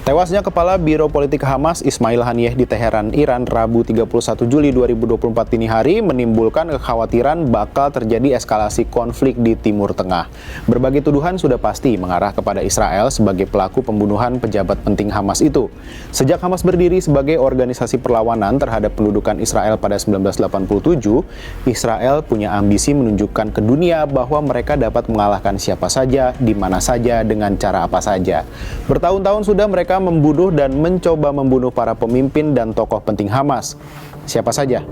Tewasnya Kepala Biro Politik Hamas Ismail Haniyeh di Teheran, Iran, Rabu 31 Juli 2024 dini hari menimbulkan kekhawatiran bakal terjadi eskalasi konflik di Timur Tengah. Berbagai tuduhan sudah pasti mengarah kepada Israel sebagai pelaku pembunuhan pejabat penting Hamas itu. Sejak Hamas berdiri sebagai organisasi perlawanan terhadap pendudukan Israel pada 1987, Israel punya ambisi menunjukkan ke dunia bahwa mereka dapat mengalahkan siapa saja, di mana saja, dengan cara apa saja. Bertahun-tahun sudah mereka membunuh dan mencoba membunuh para pemimpin dan tokoh penting Hamas. Siapa saja?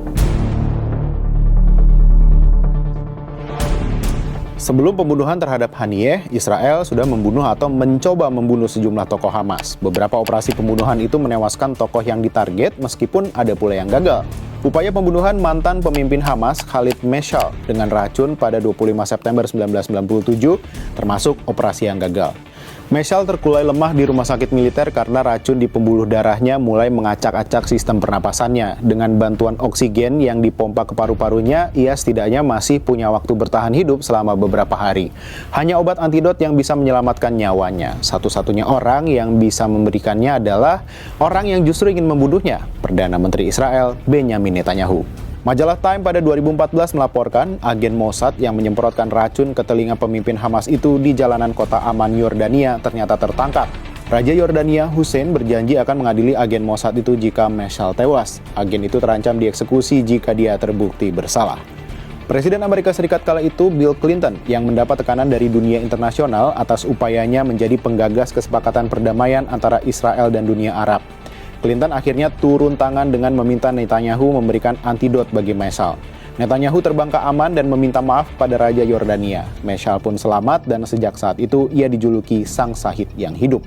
Sebelum pembunuhan terhadap Haniyeh, Israel sudah membunuh atau mencoba membunuh sejumlah tokoh Hamas. Beberapa operasi pembunuhan itu menewaskan tokoh yang ditarget meskipun ada pula yang gagal. Upaya pembunuhan mantan pemimpin Hamas, Khalid Meshal, dengan racun pada 25 September 1997, termasuk operasi yang gagal. Meshal terkulai lemah di rumah sakit militer karena racun di pembuluh darahnya mulai mengacak-acak sistem pernapasannya. Dengan bantuan oksigen yang dipompa ke paru-parunya, ia setidaknya masih punya waktu bertahan hidup selama beberapa hari. Hanya obat antidot yang bisa menyelamatkan nyawanya. Satu-satunya orang yang bisa memberikannya adalah orang yang justru ingin membunuhnya, Perdana Menteri Israel, Benyamin Netanyahu. Majalah Time pada 2014 melaporkan agen Mossad yang menyemprotkan racun ke telinga pemimpin Hamas itu di jalanan kota Amman, Yordania ternyata tertangkap. Raja Yordania Hussein berjanji akan mengadili agen Mossad itu jika Meshal tewas. Agen itu terancam dieksekusi jika dia terbukti bersalah. Presiden Amerika Serikat kala itu, Bill Clinton, yang mendapat tekanan dari dunia internasional atas upayanya menjadi penggagas kesepakatan perdamaian antara Israel dan dunia Arab. Clinton akhirnya turun tangan dengan meminta Netanyahu memberikan antidot bagi Meshal. Netanyahu terbang ke Amman dan meminta maaf pada Raja Yordania. Meshal pun selamat dan sejak saat itu ia dijuluki Sang Syahid yang hidup.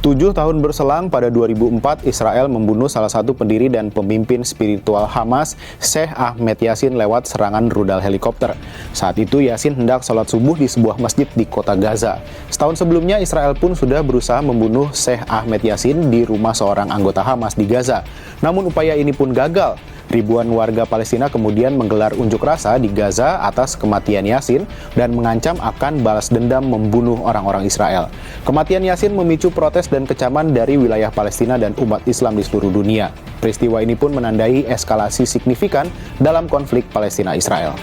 7 tahun berselang, pada 2004 Israel membunuh salah satu pendiri dan pemimpin spiritual Hamas, Sheikh Ahmed Yassin, lewat serangan rudal helikopter. Saat itu Yassin hendak sholat subuh di sebuah masjid di kota Gaza. Setahun sebelumnya Israel pun sudah berusaha membunuh Sheikh Ahmed Yassin di rumah seorang anggota Hamas di Gaza. Namun upaya ini pun gagal. Ribuan warga Palestina kemudian menggelar unjuk rasa di Gaza atas kematian Yassin dan mengancam akan balas dendam membunuh orang-orang Israel. Kematian Yassin memicu protes dan kecaman dari wilayah Palestina dan umat Islam di seluruh dunia. Peristiwa ini pun menandai eskalasi signifikan dalam konflik Palestina-Israel.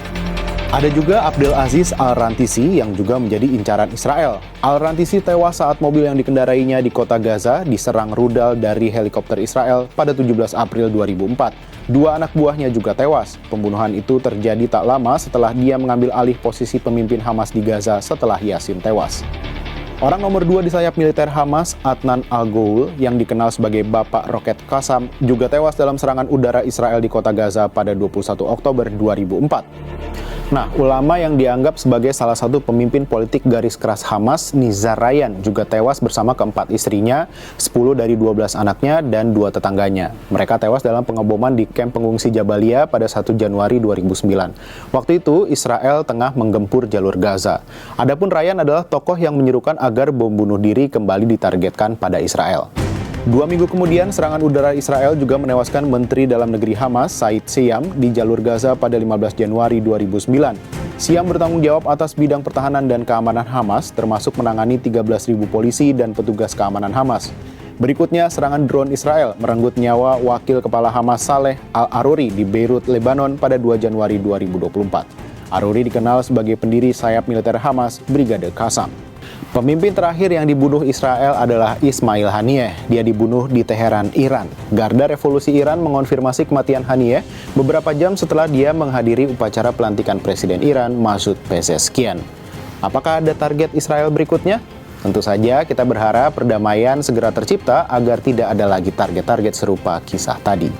Ada juga Abdel Aziz Al-Rantisi yang juga menjadi incaran Israel. Al-Rantisi tewas saat mobil yang dikendarainya di kota Gaza diserang rudal dari helikopter Israel pada 17 April 2004. 2 anak buahnya juga tewas. Pembunuhan itu terjadi tak lama setelah dia mengambil alih posisi pemimpin Hamas di Gaza setelah Yassin tewas. Orang nomor 2 di sayap militer Hamas, Adnan Al-Ghoul, yang dikenal sebagai Bapak Roket Qassam, juga tewas dalam serangan udara Israel di kota Gaza pada 21 Oktober 2004. Nah, ulama yang dianggap sebagai salah satu pemimpin politik garis keras Hamas, Nizar Ryan, juga tewas bersama keempat istrinya, 10 dari 12 anaknya, dan 2 tetangganya. Mereka tewas dalam pengeboman di kamp pengungsi Jabalia pada 1 Januari 2009. Waktu itu, Israel tengah menggempur jalur Gaza. Adapun Ryan adalah tokoh yang menyerukan agar bom bunuh diri kembali ditargetkan pada Israel. 2 minggu kemudian, serangan udara Israel juga menewaskan Menteri Dalam Negeri Hamas, Said Siyam, di jalur Gaza pada 15 Januari 2009. Siyam bertanggung jawab atas bidang pertahanan dan keamanan Hamas, termasuk menangani 13.000 polisi dan petugas keamanan Hamas. Berikutnya, serangan drone Israel merenggut nyawa Wakil Kepala Hamas Saleh Al-Aruri di Beirut, Lebanon pada 2 Januari 2024. Aruri dikenal sebagai pendiri sayap militer Hamas, Brigade Qassam. Pemimpin terakhir yang dibunuh Israel adalah Ismail Haniyeh. Dia dibunuh di Teheran, Iran. Garda Revolusi Iran mengonfirmasi kematian Haniyeh beberapa jam setelah dia menghadiri upacara pelantikan Presiden Iran, Masoud Pezeshkian. Apakah ada target Israel berikutnya? Tentu saja kita berharap perdamaian segera tercipta agar tidak ada lagi target-target serupa kisah tadi.